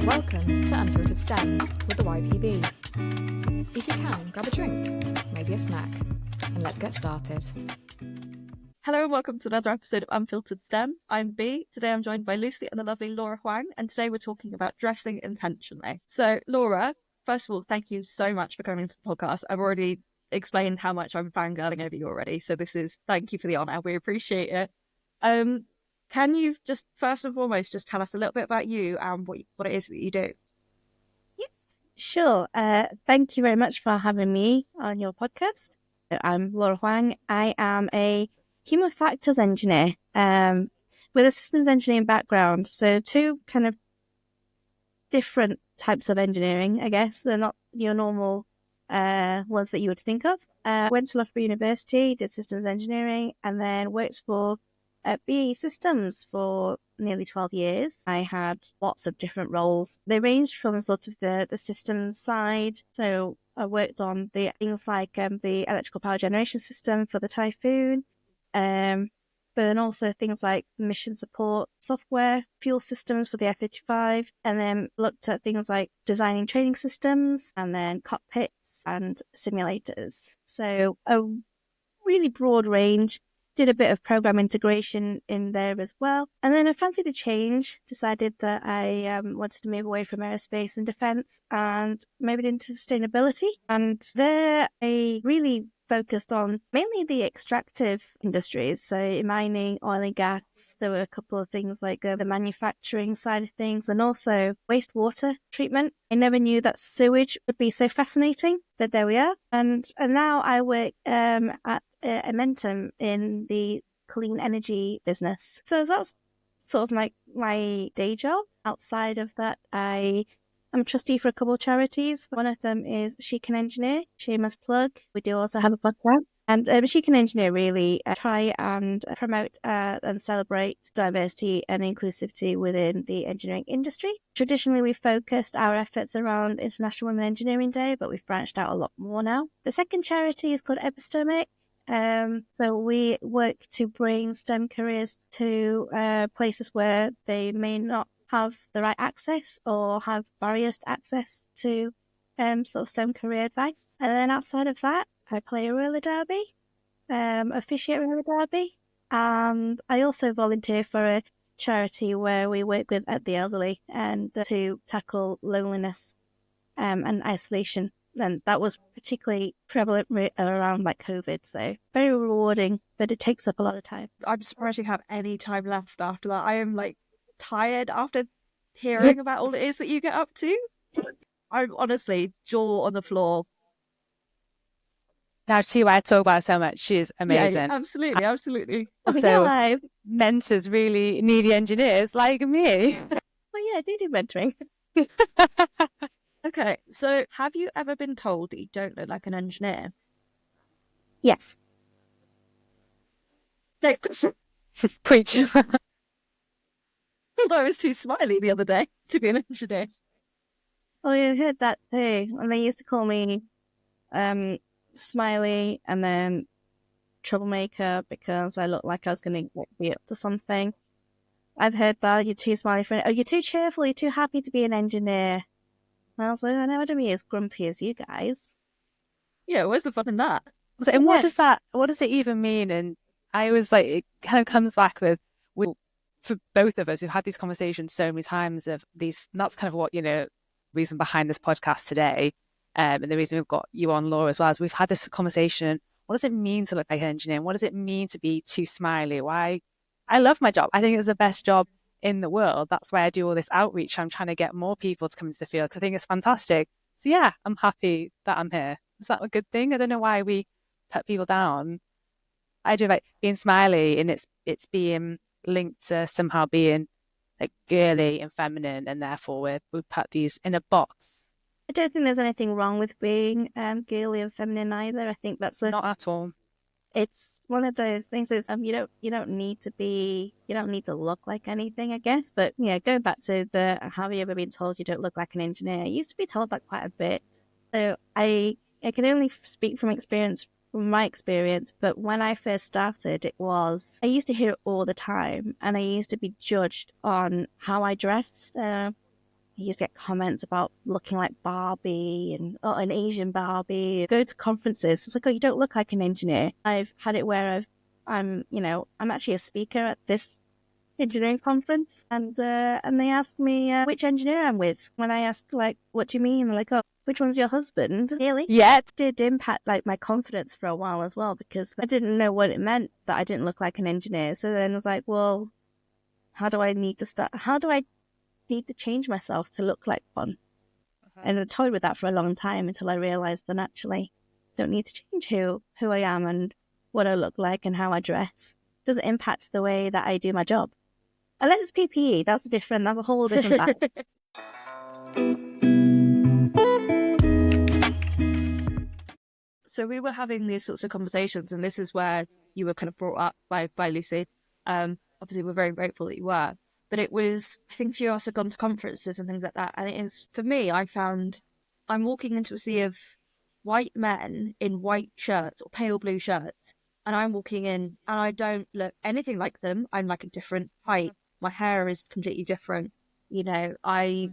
Welcome to Unfiltered STEM with the YPB. If you can, grab a drink, maybe a snack, and let's get started. Hello and welcome to another episode of Unfiltered STEM. I'm Bea. Today I'm joined by Lucy and the lovely Laura Hoang, and today we're talking about dressing intentionally. So Laura, first of all, thank you so much for coming to the podcast. I've already explained how much I'm fangirling over you already, so thank you for the honour. We appreciate it. Can you just first and foremost just tell us a little bit about you and what it is that you do? Yes, sure. Thank you very much for having me on your podcast. I'm Laura Hoang. I am a human factors engineer with a systems engineering background. So two kind of different types of engineering, I guess. They're not your normal ones that you would think of. Went to Loughborough University, did systems engineering, and then worked for BAE Systems for nearly 12 years. I had lots of different roles. They ranged from sort of the systems side. So I worked on the things like the electrical power generation system for the Typhoon, but then also things like mission support software, fuel systems for the F-35, and then looked at things like designing training systems and then cockpits and simulators. So a really broad range. Did a bit of program integration in there as well. And then I fancied a change, decided that I wanted to move away from aerospace and defence and moved into sustainability. And there I really focused on mainly the extractive industries, so mining, oil and gas. There were a couple of things like the manufacturing side of things and also wastewater treatment. I never knew that sewage would be so fascinating, but there we are. And now I work at Momentum in the clean energy business. So that's sort of my day job. Outside of that, I'm a trustee for a couple of charities. One of them is She Can Engineer, shameless plug. We do also have a podcast. And She Can Engineer really try and promote and celebrate diversity and inclusivity within the engineering industry. Traditionally, we've focused our efforts around International Women Engineering Day, but we've branched out a lot more now. The second charity is called Epistemic. So we work to bring STEM careers to places where they may not have the right access or have barriers to access to sort of STEM career advice. And then outside of that, I play a roller derby, officiate roller derby, and I also volunteer for a charity where we work with the elderly and to tackle loneliness and isolation. And that was particularly prevalent around like COVID, so very rewarding, but it takes up a lot of time. I'm surprised you have any time left after that. I am like tired after hearing about all it is that you get up to. I'm honestly jaw on the floor. Now, see why I talk about her so much. She's amazing. Yeah, absolutely. Also, mentors really needy engineers like me. Well, yeah, I do mentoring. Okay, so have you ever been told that you don't look like an engineer? Yes. Preach. I was too smiley the other day to be an engineer. Oh, yeah, I heard that too. And they used to call me Smiley and then troublemaker because I looked like I was going to be up to something. I've heard that you're too smiley for it. Oh, you're too cheerful. You're too happy to be an engineer. And I was like, I never want to be as grumpy as you guys. Yeah, where's the fun in that? So, and what does it even mean? And I was like, it kind of comes back with for both of us who've had these conversations so many times of these, and that's kind of what, reason behind this podcast today. And the reason we've got you on, Laura, as well, is we've had this conversation. What does it mean to look like an engineer? What does it mean to be too smiley? Why? I love my job. I think it's the best job in the world. That's why I do all this outreach. I'm trying to get more people to come into the field because I think it's fantastic. So yeah, I'm happy that I'm here. Is that a good thing? I don't know why we put people down. I do like being smiley, and it's being linked to somehow being like girly and feminine, and therefore we put these in a box. I don't think there's anything wrong with being girly and feminine either. I think that's not at all. It's one of those things is you don't need to look like anything, I guess. But yeah, going back to the have you ever been told you don't look like an engineer? I used to be told that quite a bit. So I can only speak from experience from my experience. But when I first started, I used to hear it all the time, and I used to be judged on how I dressed. I used to get comments about looking like Barbie and an Asian Barbie. Go to conferences, it's like, oh, you don't look like an engineer. I've had it where I'm actually a speaker at this engineering conference, and they asked me which engineer I'm with. When I asked, like, what do you mean? They're like, oh, which one's your husband? Really? Yeah. It did impact like my confidence for a while as well, because I didn't know what it meant that I didn't look like an engineer. So then I was like, well, how do I need to change myself to look like one? And I toyed with that for a long time until I realized that actually I don't need to change who I am and what I look like and how I dress. It doesn't impact the way that I do my job. Unless it's PPE, that's a whole different battle. So we were having these sorts of conversations, and this is where you were kind of brought up by Lucy. Obviously, we're very grateful that you were. But it was, I think a few of us have gone to conferences and things like that. And it is, for me, I found I'm walking into a sea of white men in white shirts or pale blue shirts. And I'm walking in and I don't look anything like them. I'm like a different height. My hair is completely different. I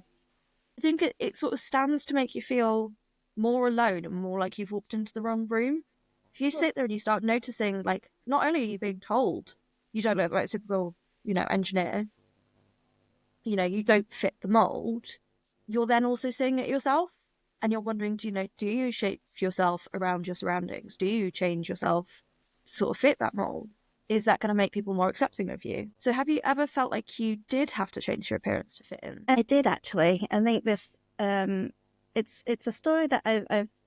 think it sort of stands to make you feel more alone and more like you've walked into the wrong room. If you sit there and you start noticing, like, not only are you being told you don't look like a typical, engineer, you don't fit the mold, you're then also seeing it yourself, and you're wondering, do you shape yourself around your surroundings? Do you change yourself to sort of fit that mold? Is that going to make people more accepting of you? So have you ever felt like you did have to change your appearance to fit in? I did, actually. I think this it's a story that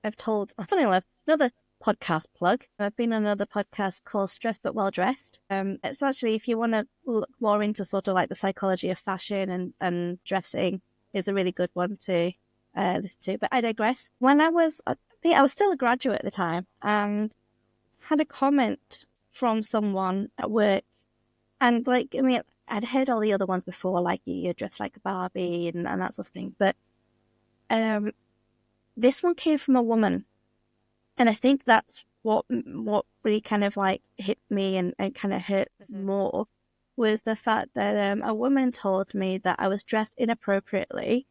I've told. Funny enough, another podcast plug. I've been on another podcast called Stressed But Well Dressed. It's actually, if you want to look more into sort of like the psychology of fashion and dressing, is a really good one to listen to. But I digress. I think I was still a graduate at the time, and had a comment from someone at work, and like, I mean, I'd heard all the other ones before, like you're dressed like a Barbie and that sort of thing, but this one came from a woman, and I think that's what really kind of like hit me and kind of hurt more, was the fact that a woman told me that I was dressed inappropriately.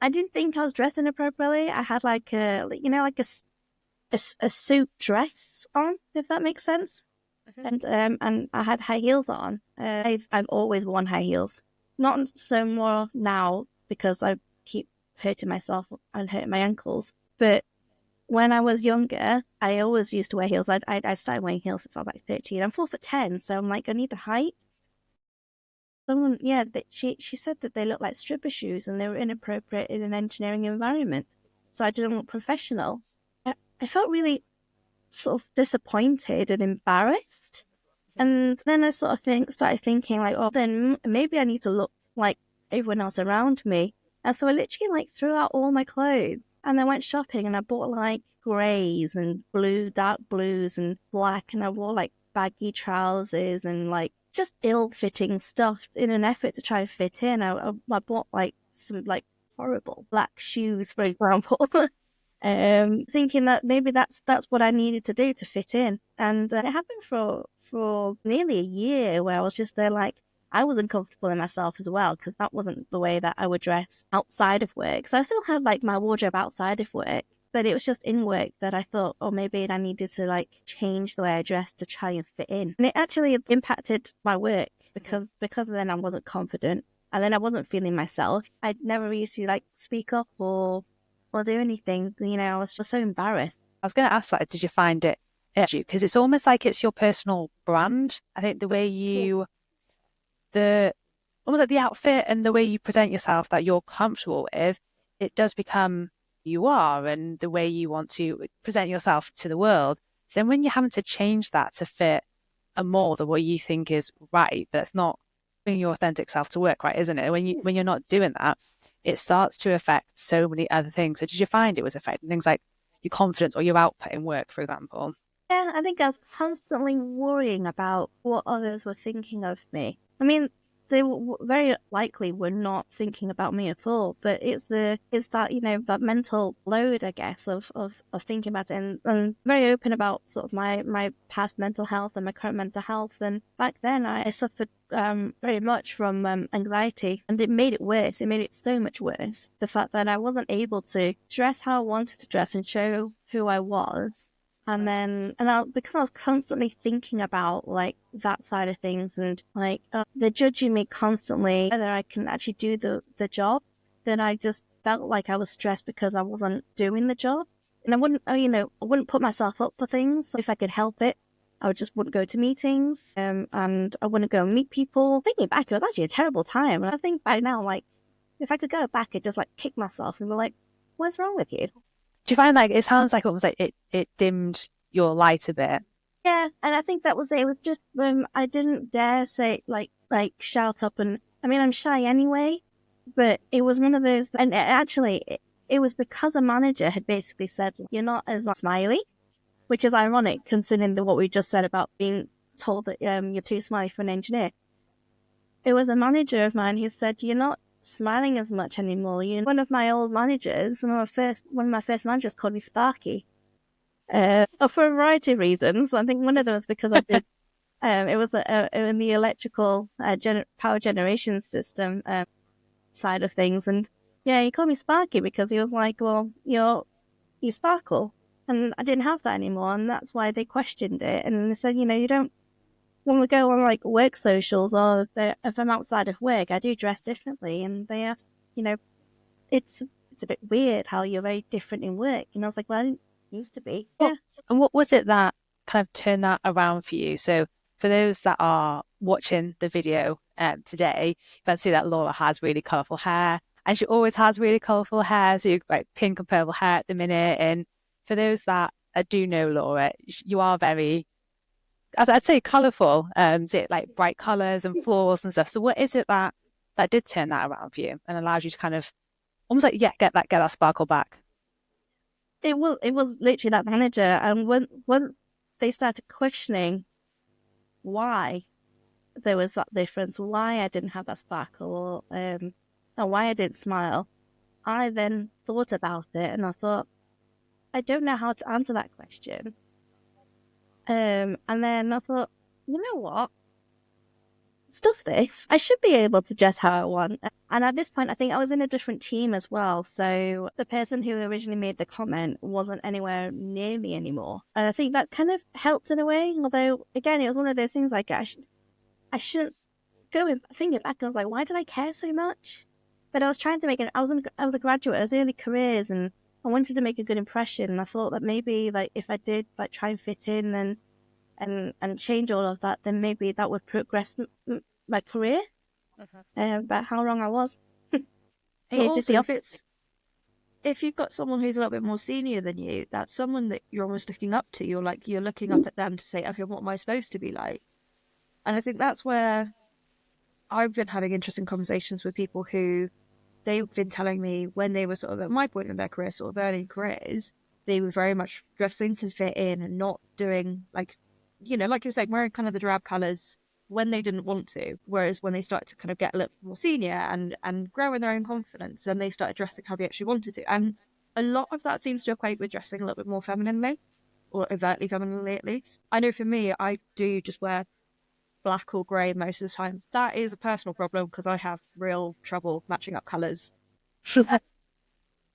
I didn't think I was dressed inappropriately. I had like a suit dress on, if that makes sense. And I had high heels on. I've always worn high heels, not so more now because I keep hurting myself and hurting my ankles. But when I was younger, I always used to wear heels. I started wearing heels since I was like 13. I'm 4'10", so I'm like, I need the height. Someone, she said that they looked like stripper shoes and they were inappropriate in an engineering environment. So I didn't look professional. I felt really sort of disappointed and embarrassed. And then I sort of started thinking like, oh, then maybe I need to look like everyone else around me. And so I literally like threw out all my clothes and I went shopping and I bought like greys and dark blues and black, and I wore like baggy trousers and like just ill-fitting stuff in an effort to try and fit in. I bought like some like horrible black shoes, for example. Thinking that maybe that's what I needed to do to fit in. And it happened for nearly a year, where I was just there like, I wasn't comfortable in myself as well, because that wasn't the way that I would dress outside of work. So I still had like my wardrobe outside of work, but it was just in work that I thought, oh, maybe I needed to like change the way I dressed to try and fit in. And it actually impacted my work because then I wasn't confident, and then I wasn't feeling myself. I never used to like speak up or do anything. I was just so embarrassed. I was going to ask that, did you find it you? Because it's almost like it's your personal brand. I think the way almost like the outfit and the way you present yourself that you're comfortable with, it does become who you are and the way you want to present yourself to the world. Then when you're having to change that to fit a mold of what you think is right, that's not bringing your authentic self to work, right, isn't it? When you're not doing that, it starts to affect so many other things. So did you find it was affecting things like your confidence or your output in work, for example? Yeah, I think I was constantly worrying about what others were thinking of me. I mean, they very likely were not thinking about me at all. But it's that, that mental load, I guess, of thinking about it, and very open about sort of my past mental health and my current mental health. And back then I suffered very much from anxiety, and it made it worse. It made it so much worse. The fact that I wasn't able to dress how I wanted to dress and show who I was. And then, because I was constantly thinking about like that side of things, and like they're judging me constantly whether I can actually do the job, then I just felt like I was stressed because I wasn't doing the job. And I wouldn't put myself up for things if I could help it. I just wouldn't go to meetings, and I wouldn't go and meet people. Thinking back, it was actually a terrible time. And I think by now, like, if I could go back, I'd just like kick myself and be like, "What's wrong with you?" Do you find like it sounds like almost like it dimmed your light a bit? Yeah, and I think that was it. It was just I didn't dare say like shout up, and I mean I'm shy anyway, but it was one of those, and it was because a manager had basically said you're not as smiley, which is ironic considering what we just said about being told that you're too smiley for an engineer. It was a manager of mine who said you're not smiling as much anymore. One of my old managers, one of my first managers called me Sparky. For a variety of reasons. I think one of them was because I did. It was in the electrical power generation system side of things, and yeah, he called me Sparky because he was like, "Well, you sparkle," and I didn't have that anymore, and that's why they questioned it, and they said, you don't. When we go on like work socials, or if I'm outside of work, I do dress differently, and they asked, it's a bit weird how you're very different in work, and I was like, well, I didn't used to be. Yeah. And what was it that kind of turned that around for you? So for those that are watching the video today, you can see that Laura has really colourful hair, and she always has really colourful hair. So you've got like pink and purple hair at the minute. And for those that do know Laura, you are very, I'd say, colourful. So like bright colours and florals and stuff. So what is it that did turn that around for you and allowed you to kind of almost like get that sparkle back? It was literally that manager, and when they started questioning why there was that difference, why I didn't have that sparkle, or why I didn't smile, I then thought about it, and I thought, I don't know how to answer that question. And then I thought, you know what? Stuff this. I should be able to dress how I want. And at this point, I think I was in a different team as well. So the person who originally made the comment wasn't anywhere near me anymore. And I think that kind of helped in a way. Although, again, it was one of those things like I shouldn't go and thinking back. I was like, why did I care so much? But I was trying to make I was a graduate. I was early careers, and I wanted to make a good impression. And I thought that maybe like if I did like try and fit in and change all of that, then maybe that would progress my career. But how wrong I was. Also, if you've got someone who's a little bit more senior than you, that's someone that you're almost looking up to. You're looking up at them to say, okay, what am I supposed to be like? And I think that's where I've been having interesting conversations with people who they've been telling me when they were sort of at my point in their career, sort of early careers, they were very much dressing to fit in and not doing like you were saying, wearing kind of the drab colours when they didn't want to. Whereas when they started to kind of get a little more senior and grow in their own confidence, then they started dressing how they actually wanted to. And a lot of that seems to equate with dressing a little bit more femininely, or overtly femininely at least. I know for me, I do just wear black or grey most of the time. That is a personal problem because I have real trouble matching up colours.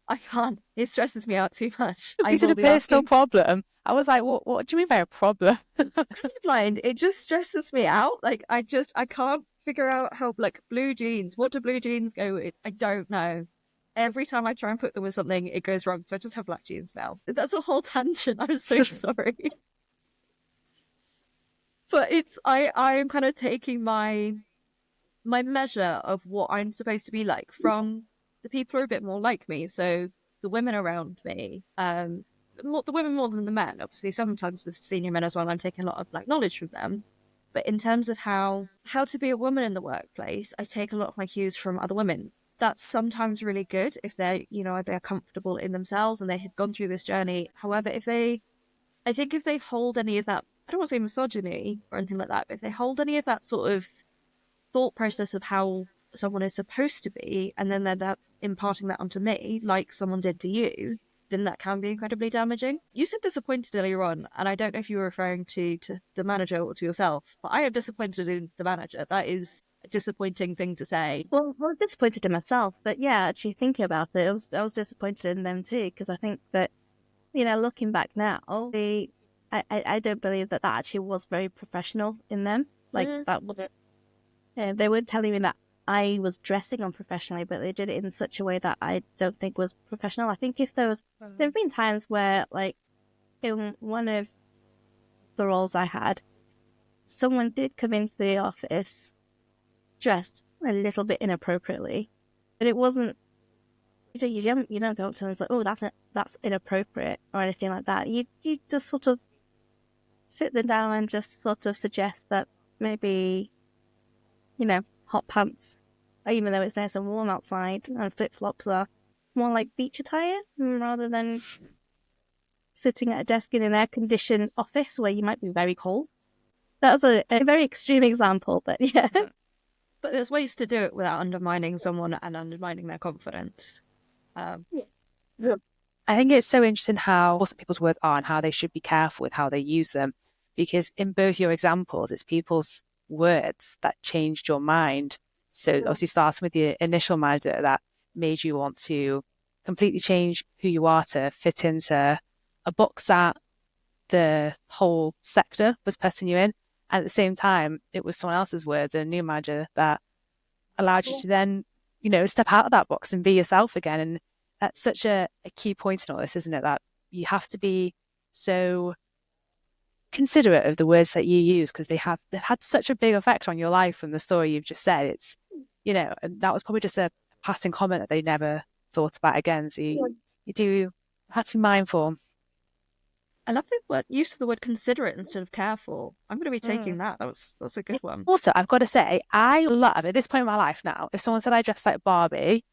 I can't. It stresses me out too much. Is it a personal problem? I was like, what do you mean by a problem? Blind. It just stresses me out. Like I can't figure out how, like, blue jeans. What do blue jeans go with? I don't know. Every time I try and put them with something, it goes wrong. So I just have black jeans now. That's a whole tangent. I'm so sorry. But I'm kind of taking my measure of what I'm supposed to be like from the people who are a bit more like me. So the women around me, the women more than the men. Obviously, sometimes the senior men as well. I'm taking a lot of like knowledge from them. But in terms of how to be a woman in the workplace, I take a lot of my cues from other women. That's sometimes really good if they're comfortable in themselves and they had gone through this journey. However, if they hold any of that, I don't want to say misogyny or anything like that, but if they hold any of that sort of thought process of how someone is supposed to be, and then they're imparting that onto me, like someone did to you, then that can be incredibly damaging. You said disappointed earlier on, and I don't know if you were referring to the manager or to yourself, but I am disappointed in the manager. That is a disappointing thing to say. Well, I was disappointed in myself, but yeah, actually thinking about it, I was disappointed in them too, because I think that, looking back now, I don't believe that actually was very professional in them. Like, that wouldn't, they weren't telling me that I was dressing unprofessionally, but they did it in such a way that I don't think was professional. I think if there have been times where, like, in one of the roles I had, someone did come into the office dressed a little bit inappropriately, but it wasn't. You don't go up to them and say, "Oh, that's inappropriate" or anything like that. You just sort of sit them down and just sort of suggest that maybe, hot pants, even though it's nice and warm outside, and flip-flops are more like beach attire rather than sitting at a desk in an air-conditioned office where you might be very cold. That was a very extreme example, but yeah. But there's ways to do it without undermining someone and undermining their confidence. I think it's so interesting how what people's words are and how they should be careful with how they use them. Because in both your examples, it's people's words that changed your mind. So obviously starting with the initial manager that made you want to completely change who you are to fit into a box that the whole sector was putting you in. And at the same time, it was someone else's words, a new manager that allowed you to then, step out of that box and be yourself again. And that's such a key point in all this, isn't it? That you have to be so considerate of the words that you use because they've had such a big effect on your life from the story you've just said. It's, and that was probably just a passing comment that they never thought about again. So you do have to be mindful. I love the use of the word considerate instead of careful. I'm going to be taking that. That's a good one. Also, I've got to say, I love at this point in my life now, if someone said I dressed like Barbie,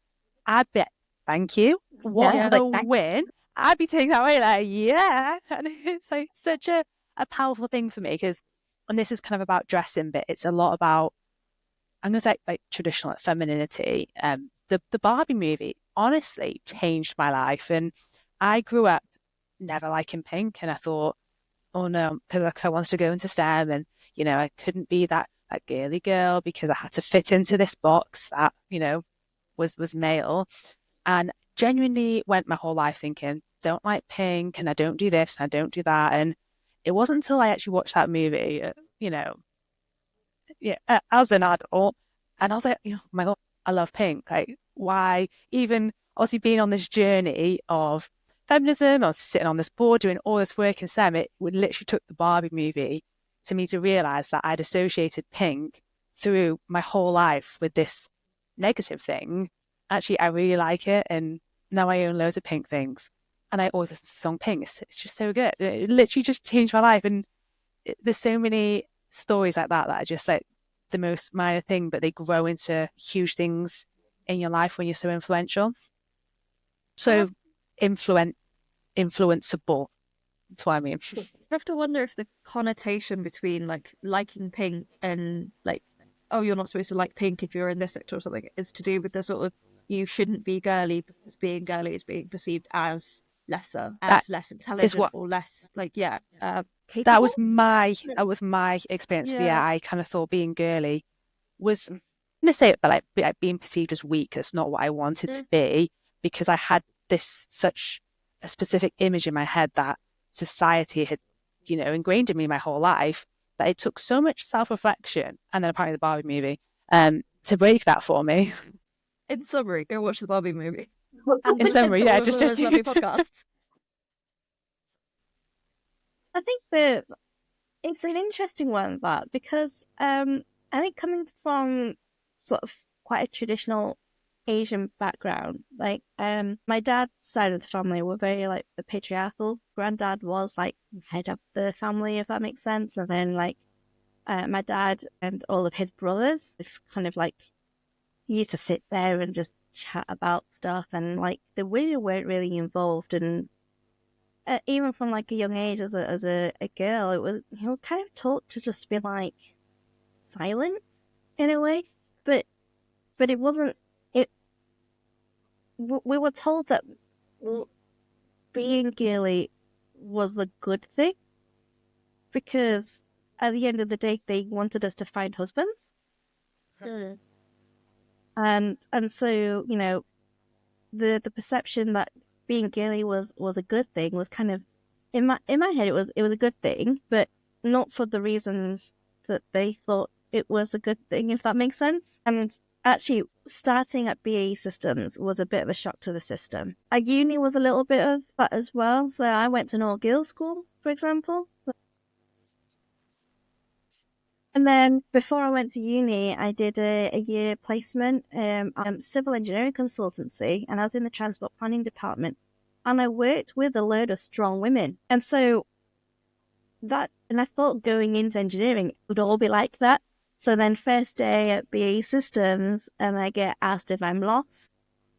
I'd be, thank you. What a win. I'd be taking that away like, yeah. And it's like such a powerful thing for me because, and this is kind of about dressing, but it's a lot about, I'm going to say like traditional femininity. The Barbie movie honestly changed my life. And I grew up never liking pink. And I thought, oh no, because I wanted to go into STEM and, I couldn't be that girly girl because I had to fit into this box that, was male. And genuinely went my whole life thinking, don't like pink and I don't do this and I don't do that. And it wasn't until I actually watched that movie, as an adult, and I was like, oh my God, I love pink. Like, why? Even obviously being on this journey of feminism, I was sitting on this board doing all this work in STEM, it would literally took the Barbie movie to me to realise that I'd associated pink through my whole life with this negative thing. Actually, I really like it, and now I own loads of pink things. And I always listen to the song Pink. It's just so good. It literally just changed my life. And there's so many stories like that are just like the most minor thing, but they grow into huge things in your life when you're so influential. So influenceable. That's what I mean. I have to wonder if the connotation between like liking pink and like, oh, you're not supposed to like pink if you're in this sector or something, is to do with the sort of you shouldn't be girly because being girly is being perceived as lesser, as less intelligent or less capable. That was my experience. Yeah, I kind of thought being girly was, I'm gonna say it, but like being perceived as weak. That's not what I wanted to be because I had such a specific image in my head that society had, ingrained in me my whole life that it took so much self-reflection and then apparently the Barbie movie to break that for me. In summary, go watch the Barbie movie. In summary, yeah, just lovely podcasts. I think that it's an interesting one, that because I think coming from sort of quite a traditional Asian background, like my dad's side of the family were very like the patriarchal. Granddad was like head of the family, if that makes sense, and then like my dad and all of his brothers, it's kind of like he used to sit there and just chat about stuff, and like the women weren't really involved. And even from like a young age as a girl, it was kind of taught to just be like silent. in a way, but it wasn't. It we were told that being girly was a good thing because at the end of the day they wanted us to find husbands, and so the perception that being girly was a good thing was kind of in my head it was a good thing, but not for the reasons that they thought it was a good thing, if that makes sense. And actually starting at BAE Systems was a bit of a shock to the system. At uni was a little bit of that as well. So I went to an all girls school, for example. And then before I went to uni, I did a year placement, civil engineering consultancy, and I was in the transport planning department. And I worked with a load of strong women. And so and I thought going into engineering it would all be like that. So then first day at BAE Systems, and I get asked if I'm lost.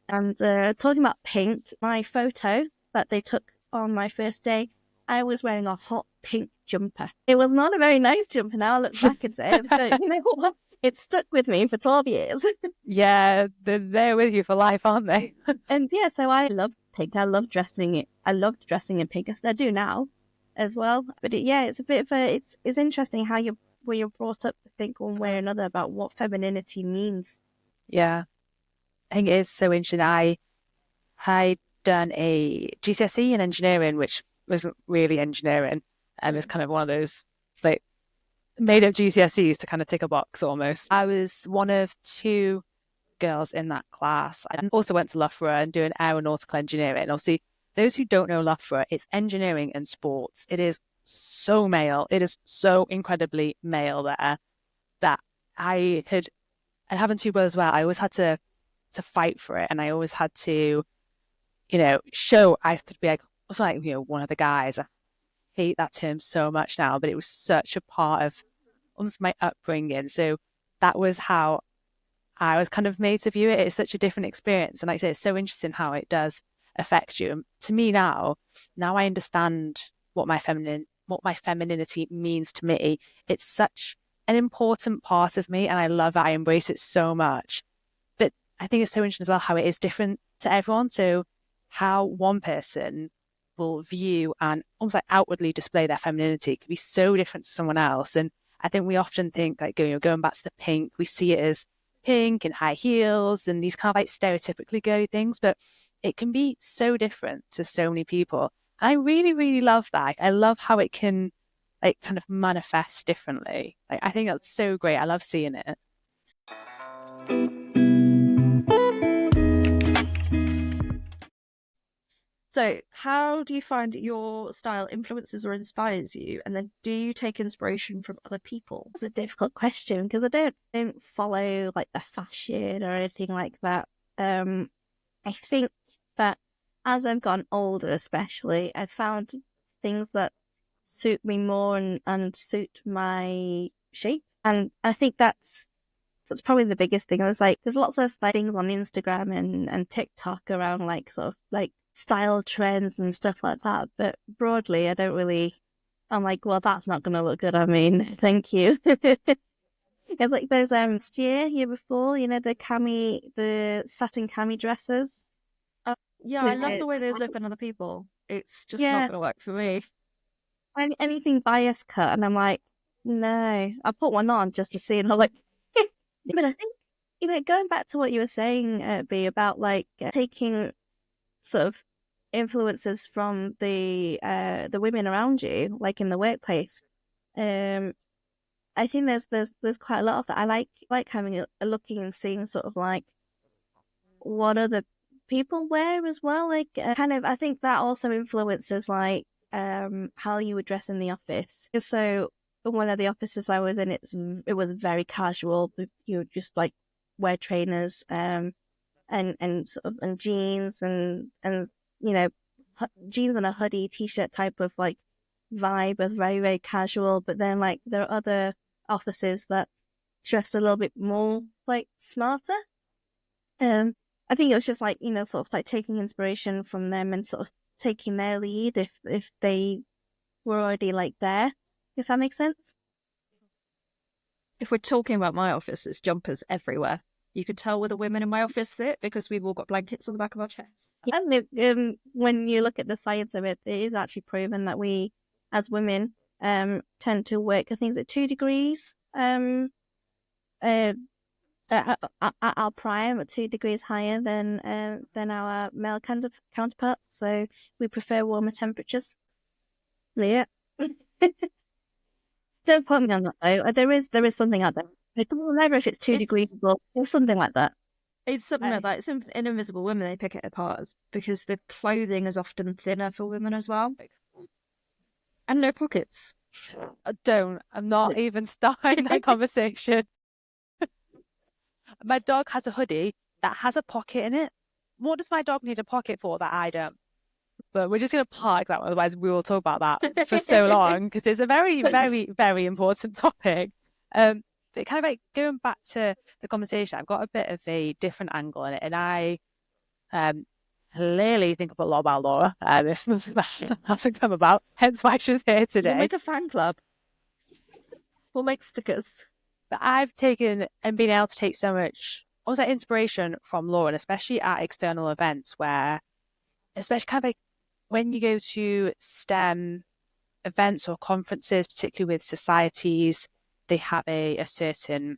And talking about pink, my photo that they took on my first day, I was wearing a hot pink jumper. It was not a very nice jumper now I look back at it, but you know what? It stuck with me for 12 years. Yeah, they're there with you for life, aren't they? And yeah, so I love pink. I love dressing it. I loved dressing in pink. I do now as well. But it's a bit of it's interesting how you're brought up to think one way or another about what femininity means. Yeah, I think it is so interesting. I done a GCSE in engineering, which wasn't really engineering, and it's kind of one of those like made up GCSEs to kind of tick a box almost. I was one of two girls in that class. I also went to Loughborough and doing aeronautical engineering. Obviously, those who don't know Loughborough, it's engineering and sports. It is so male. It is so incredibly male there that and having two brothers as well, I always had to fight for it, and I always had to, show I could be also one of the guys. I hate that term so much now, but it was such a part of almost my upbringing. So that was how I was kind of made to view it. It's such a different experience. And like I say, it's so interesting how it does affect you. And to me now I understand what my femininity means to me. It's such an important part of me and I love it. I embrace it so much. But I think it's so interesting as well how it is different to everyone. So how one person will view and almost like outwardly display their femininity can be so different to someone else. And I think we often think like going back to the pink, we see it as pink and high heels and these kind of like stereotypically girly things, but it can be so different to so many people. And I really, really love that. I love how it can like kind of manifest differently. Like I think that's so great. I love seeing it. So, how do you find your style influences or inspires you? And then do you take inspiration from other people? It's a difficult question because I don't follow like the fashion or anything like that. I think that as I've gotten older, especially, I've found things that suit me more and suit my shape. And I think that's probably the biggest thing. I was like, there's lots of like, things on Instagram and TikTok around like sort of like style trends and stuff like that. But broadly, I'm like, well, that's not going to look good. I mean, thank you. It's like those year before, the satin cami dresses. Yeah, I love the way those look on other people. It's just not Yeah, going to work for me. anything bias cut, and I'm like, no. I put one on just to see, and I'm like, but I think going back to what you were saying, B, about like taking sort of influences from the women around you, like in the workplace. I think there's quite a lot of that. I like having a looking and seeing sort of like what other people wear as well. Like kind of, I think that also influences like how you would dress in the office. So one of the offices I was in, it was very casual. You would just like wear trainers and sort of and jeans and jeans and a hoodie t-shirt type of like vibe was very, very casual. But then like there are other offices that dress a little bit more like smarter. I think it was just like sort of like taking inspiration from them and sort of taking their lead if they were already like there, if that makes sense. If we're talking about my office, there's jumpers everywhere. You could tell where the women in my office sit because we've all got blankets on the back of our chests. And when you look at the science of it, it is actually proven that we, as women, tend to work, I think it's at 2 degrees, at our prime, at 2 degrees higher than our male counterparts. So we prefer warmer temperatures. Yeah. Don't quote me on that though. There is something out there. I don't remember if it's 2 degrees or something like that. It's something like that. It's in Invisible Women, they pick it apart because the clothing is often thinner for women as well. And no pockets. I'm not even starting that conversation. My dog has a hoodie that has a pocket in it. What does my dog need a pocket for that I don't? But we're just going to park that one, otherwise we will talk about that for so long because it's a very, very, very important topic. But kind of like going back to the conversation, I've got a bit of a different angle in it, and I clearly think a lot about Laura. This hasn't come about, hence why she's here today. We'll make a fan club. We'll make stickers. But I've taken and been able to take so much, also inspiration from Laura, and especially at external events where, especially kind of like when you go to STEM events or conferences, particularly with societies, they have a certain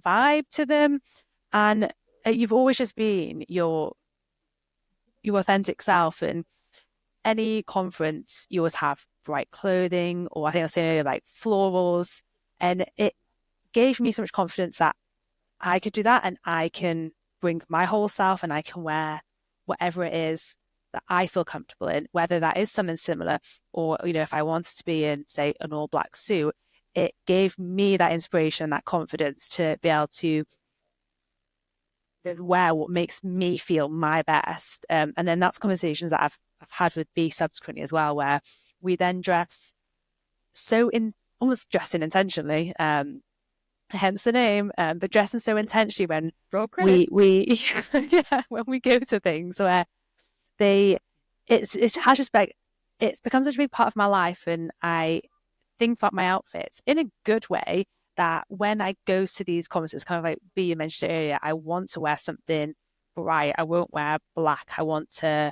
vibe to them, and you've always just been your authentic self. And any conference, you always have bright clothing, or I think I was saying earlier, like florals, and it gave me so much confidence that I could do that, and I can bring my whole self, and I can wear whatever it is that I feel comfortable in, whether that is something similar or, if I wanted to be in, say, an all black suit. It gave me that inspiration, that confidence to be able to wear what makes me feel my best. And then that's conversations that I've had with Bea subsequently as well, where we then dress almost dressing intentionally, hence the name, but dressing so intentionally when we when we go to things where it's become such a big part of my life, and I think about my outfits in a good way, that when I go to these conferences, kind of like Bea mentioned earlier, I want to wear something bright. I won't wear black. I want to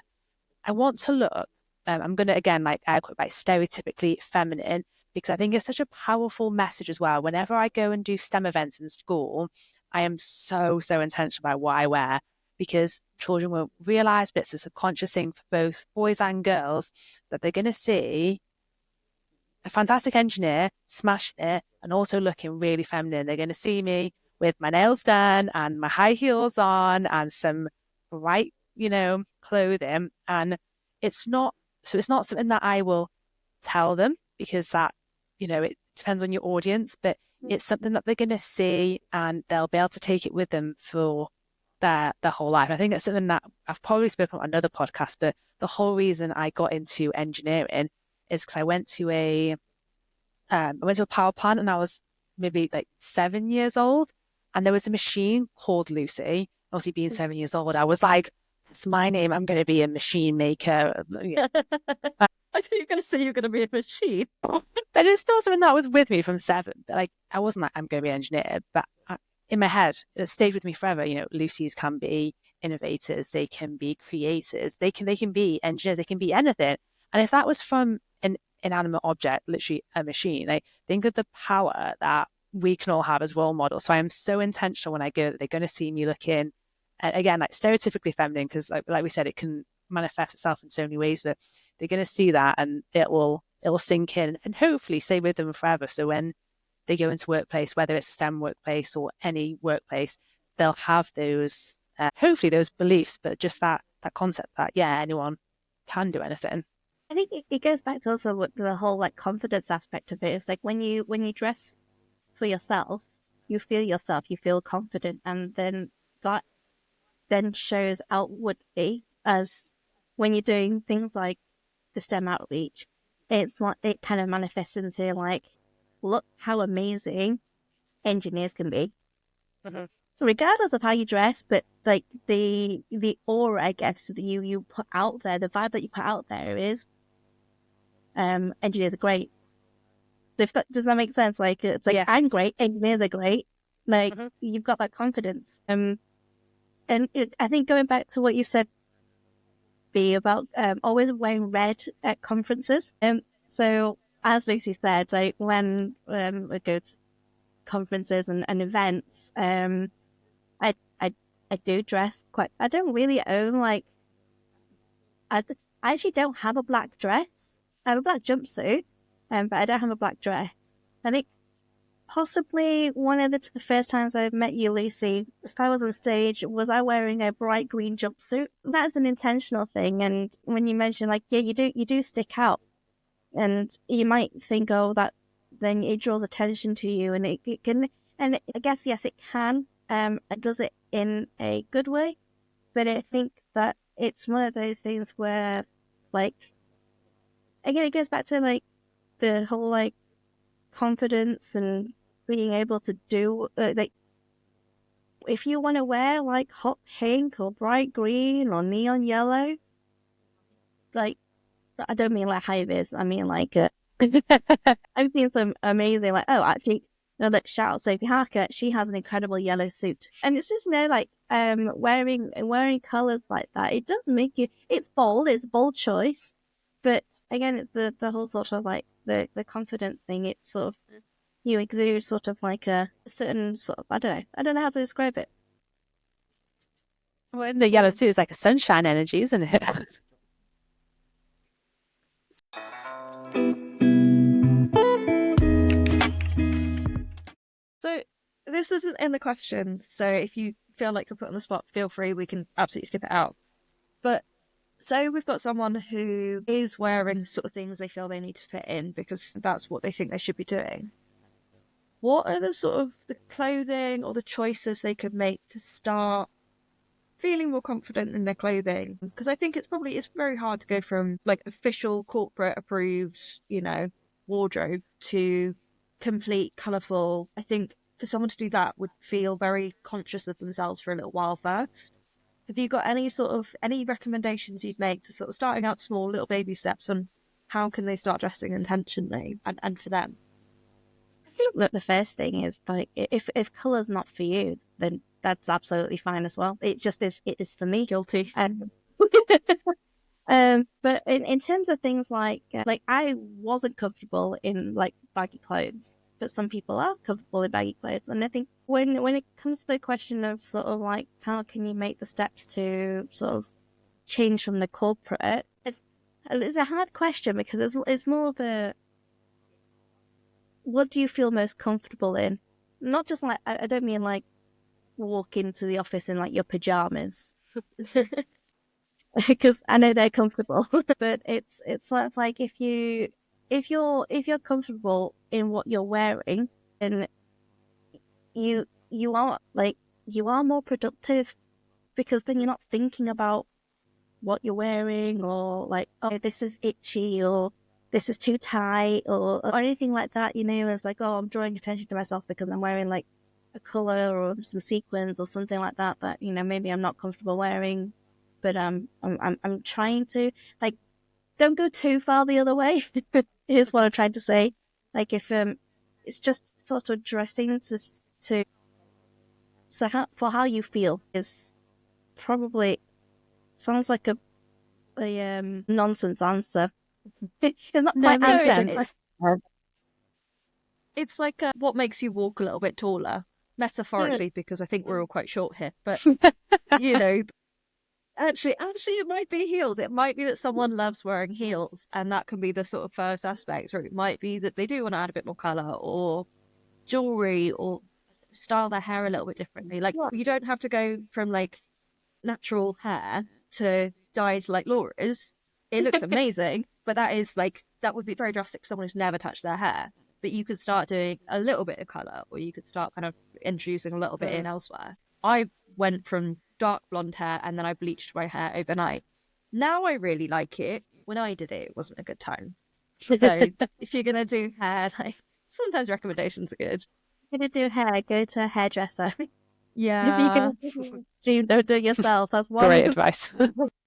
look, I'm going to, again, like stereotypically feminine, because I think it's such a powerful message as well. Whenever I go and do STEM events in school, I am so intentional about what I wear, because children won't realise, but it's a subconscious thing for both boys and girls, that they're going to see a fantastic engineer smashing it and also looking really feminine. They're going to see me with my nails done and my high heels on and some bright, clothing. And it's not something that I will tell them, because that, it depends on your audience, but it's something that they're going to see and they'll be able to take it with them for their whole life. I think it's something that I've probably spoken on another podcast, but the whole reason I got into engineering is because I went to a power plant, and I was maybe like 7 years old, and there was a machine called Lucy. Obviously, being 7 years old, I was like, "It's my name. I'm going to be a machine maker." I thought you were going to say you're going to be a machine. But it's still something that was with me from 7. But like, I wasn't like, I'm going to be an engineer. But in my head, it stayed with me forever. Lucy's can be innovators. They can be creators. They can be engineers. They can be anything. And if that was from an inanimate object, literally a machine, like, think of the power that we can all have as role models. So I am so intentional when I go that they're going to see me looking, again, like stereotypically feminine, because like we said, it can manifest itself in so many ways, but they're going to see that and it will sink in and hopefully stay with them forever. So when they go into workplace, whether it's a STEM workplace or any workplace, they'll have those, hopefully those beliefs, but just that concept that, anyone can do anything. I think it goes back to also what the whole like confidence aspect of it. It's like when you dress for yourself, you feel confident, and then that then shows outwardly as when you're doing things like the STEM outreach. It's like it kind of manifests into like, look how amazing engineers can be, regardless of how you dress. But like the aura, I guess, that you put out there, the vibe that you put out there is, engineers are great. If that does that make sense? Like it's like Yeah. I'm great, engineers are great. Like Mhm. you've got that confidence. I think going back to what you said, B, about always wearing red at conferences. So as Lucy said, like when we go to conferences and events, I I I do dress quite. I don't really own like I actually don't have a black dress. I have a black jumpsuit, but I don't have a black dress. I think possibly one of the first times I met you, Lucy, if I was on stage, was I wearing a bright green jumpsuit? That's an intentional thing. And when you mention like, yeah, you do stick out, and you might think, oh, that then it draws attention to you, and it can, and I guess yes, it can. It does it in a good way, but I think that it's one of those things where, like, again, it goes back to like the whole like confidence and being able to do like if you want to wear like hot pink or bright green or neon yellow, like I don't mean like high vis, I mean like I've seen some amazing like oh actually no that shout out Sophie Harker, she has an incredible yellow suit, and it's just like wearing colors like that, it does make you, it's a bold choice, but again it's the whole sort of like the confidence thing. It's sort of you exude sort of like a certain sort of I don't know how to describe it. Well, in the yellow suit is like a sunshine energy, isn't it? So this isn't in the question, so if you feel like you're put on the spot, feel free, we can absolutely skip it out. But say we've got someone who is wearing sort of things they feel they need to fit in because that's what they think they should be doing. What are the sort of the clothing or the choices they could make to start feeling more confident in their clothing? Because I think it's very hard to go from like official corporate approved, wardrobe to complete colourful. I think for someone to do that would feel very conscious of themselves for a little while first. Have you got any recommendations you'd make to sort of starting out small, little baby steps on how can they start dressing intentionally and for them? I think that the first thing is like if color's not for you, then that's absolutely fine as well. It just is. It is for me. Guilty. But in terms of things like I wasn't comfortable in like baggy clothes, but some people are comfortable in baggy clothes, and I think when it comes to the question of sort of like how can you make the steps to sort of change from the corporate, it's a hard question because it's more of a what do you feel most comfortable in? Not just like I don't mean like walk into the office in like your pajamas because I know they're comfortable, but it's sort of like if you're comfortable in what you're wearing, then you are like you are more productive because then you're not thinking about what you're wearing or like oh this is itchy or this is too tight or anything like that. It's like oh I'm drawing attention to myself because I'm wearing like a color or some sequins or something like that maybe I'm not comfortable wearing, but I'm trying to like don't go too far the other way. Here's what I'm trying to say. Like if it's just sort of dressing to so how you feel is probably sounds like a nonsense answer. It's not No, quite it makes answering. sense. It's like what makes you walk a little bit taller, metaphorically, because I think we're all quite short here. But you know, actually, it might be heels. It might be that someone loves wearing heels, and that can be the sort of first aspect. Or it might be that they do want to add a bit more color, or jewelry, or style their hair a little bit differently. Like you don't have to go from like natural hair to dyed like Laura's. It looks amazing, but that would be very drastic for someone who's never touched their hair. But you could start doing a little bit of colour, or you could start kind of introducing a little bit in elsewhere. I went from dark blonde hair and then I bleached my hair overnight. Now I really like it. When I did it, it wasn't a good time. So if you're gonna do hair, like sometimes recommendations are good. If you're gonna do hair, go to a hairdresser. If you Yeah. can do, don't do it yourself. That's one. Great advice.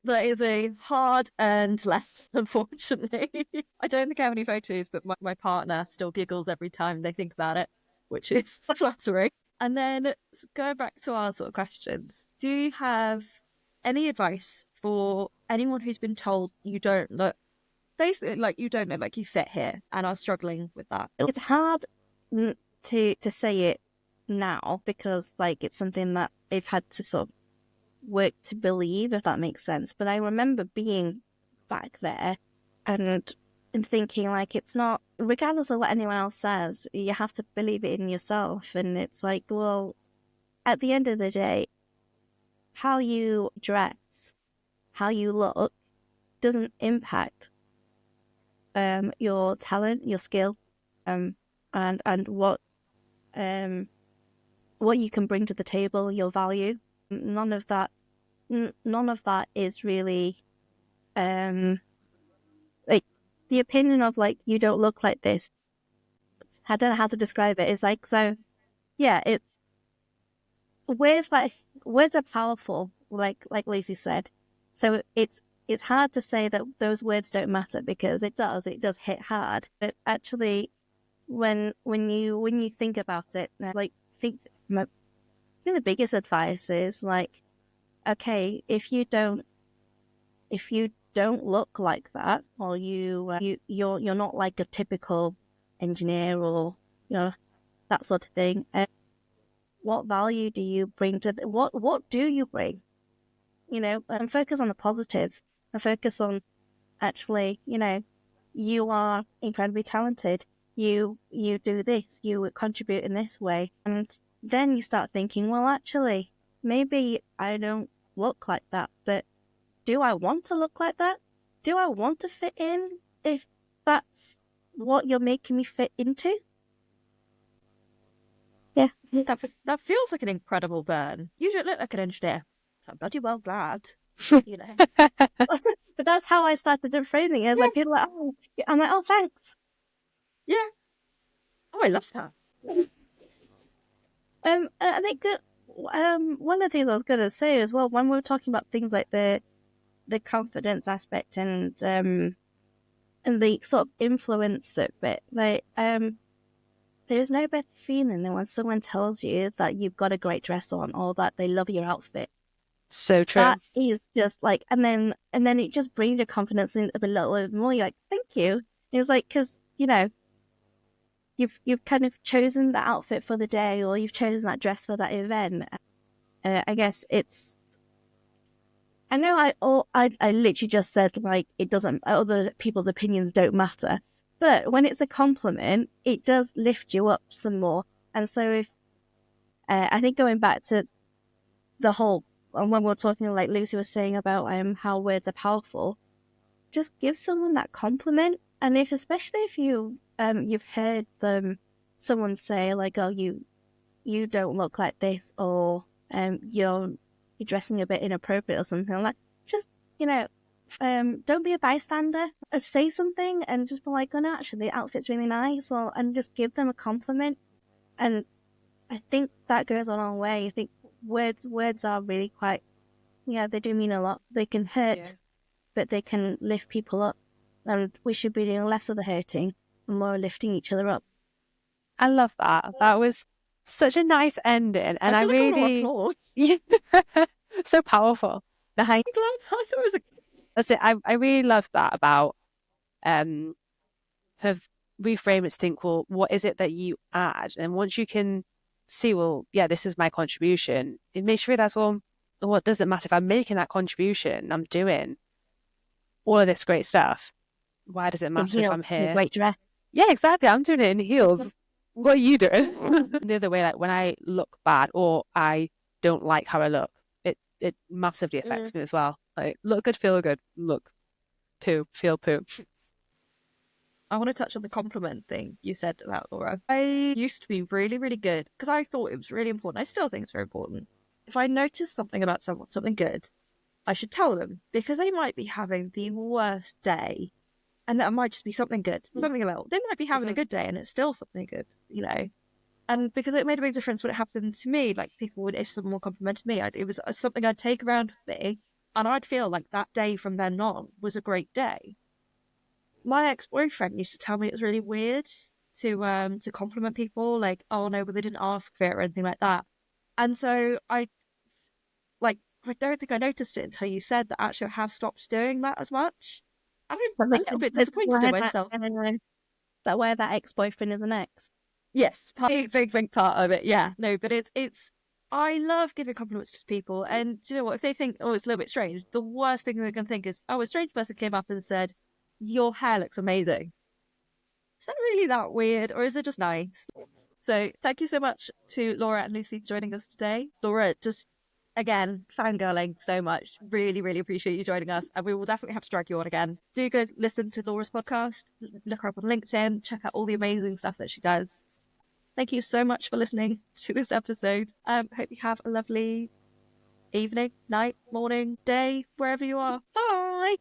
That is a hard-earned lesson, unfortunately. I don't think I have any photos, but my partner still giggles every time they think about it, which is flattering. And then going back to our sort of questions, do you have any advice for anyone who's been told you don't look, basically like you don't look like you fit here and are struggling with that? It's hard to say it now because like it's something that I've had to sort of work to believe, if that makes sense. But I remember being back there and thinking like it's not, regardless of what anyone else says, you have to believe it in yourself. And it's like, well, at the end of the day, how you dress, how you look doesn't impact your talent, your skill, and what you can bring to the table, your value. None of that is really like the opinion of like you don't look like this. I don't know how to describe it. It's like, so yeah, it words like words are powerful, like Lucy said. So it's hard to say that those words don't matter because it does hit hard. But actually, when you think about it, like I think the biggest advice is like, okay, if you don't look like that, or you're not like a typical engineer or that sort of thing. What value do you bring to what do you bring? And focus on the positives and focus on actually, you are incredibly talented. You do this, you contribute in this way, and then you start thinking, well, actually, maybe I don't look like that, but do I want to look like that? Do I want to fit in if that's what you're making me fit into? Yeah. That feels like an incredible burn. You don't look like an engineer. I'm bloody well glad. But that's how I started to framing it. It's like people are like, oh, I'm like, oh, thanks. Yeah. Oh, I love that. I think that one of the things I was going to say as well, when we were talking about things like the confidence aspect and the sort of influence of it, like there's no better feeling than when someone tells you that you've got a great dress on or that they love your outfit. So true. That is just like, and then it just brings your confidence in a little bit more. You're like, thank you. And it's like, because you've kind of chosen the outfit for the day, or you've chosen that dress for that event. I guess it's. I know I literally just said like it doesn't, other people's opinions don't matter, but when it's a compliment, it does lift you up some more. And so if I think going back to the whole, when we're talking like Lucy was saying about how words are powerful, just give someone that compliment. And especially if you've heard someone say like, oh, you don't look like this, or you're dressing a bit inappropriate or something like that, just don't be a bystander. Say something and just be like, oh no, actually the outfit's really nice, and just give them a compliment. And I think that goes a long way. I think words are really quite, they do mean a lot. They can hurt, but they can lift people up. And we should be doing less of the hurting and more lifting each other up. I love that. That was such a nice ending, and I really, so powerful. Behind, I thought it was That's it. I really love that about kind of reframe it to think, well, what is it that you add? And once you can see, well, yeah, this is my contribution, it makes you realize, well, what does it matter if I'm making that contribution? I'm doing all of this great stuff. Why does it matter if I'm here? Great dress. Yeah, exactly. I'm doing it in heels. What are you doing? The other way, like when I look bad or I don't like how I look, it massively affects me as well. Like, look good, feel good, look poo, feel poo. I want to touch on the compliment thing you said about Laura. I used to be really, really good because I thought it was really important. I still think it's very important. If I notice something about someone, something good, I should tell them because they might be having the worst day, and that might just be something good, something a little. They might be having a good day, and it's still something good, And because it made a big difference when it happened to me, like people would, if someone complimented me, it was something I'd take around with me, and I'd feel like that day from then on was a great day. My ex-boyfriend used to tell me it was really weird to compliment people, like, oh no, but they didn't ask for it or anything like that. And so I don't think I noticed it until you said that actually I have stopped doing that as much. I'm a little bit disappointed in myself. That why that ex-boyfriend is an ex. Yes, big part of it. Yeah, no, but it's. I love giving compliments to people, and do you know what? If they think, oh, it's a little bit strange, the worst thing they can think is, oh, a strange person came up and said, your hair looks amazing. Is that really that weird, or is it just nice? So thank you so much to Laura and Lucy for joining us today. Laura, just again, fangirling so much. Really, really appreciate you joining us. And we will definitely have to drag you on again. Do go listen to Laura's podcast, look her up on LinkedIn, check out all the amazing stuff that she does. Thank you so much for listening to this episode. Hope you have a lovely evening, night, morning, day, wherever you are. Bye!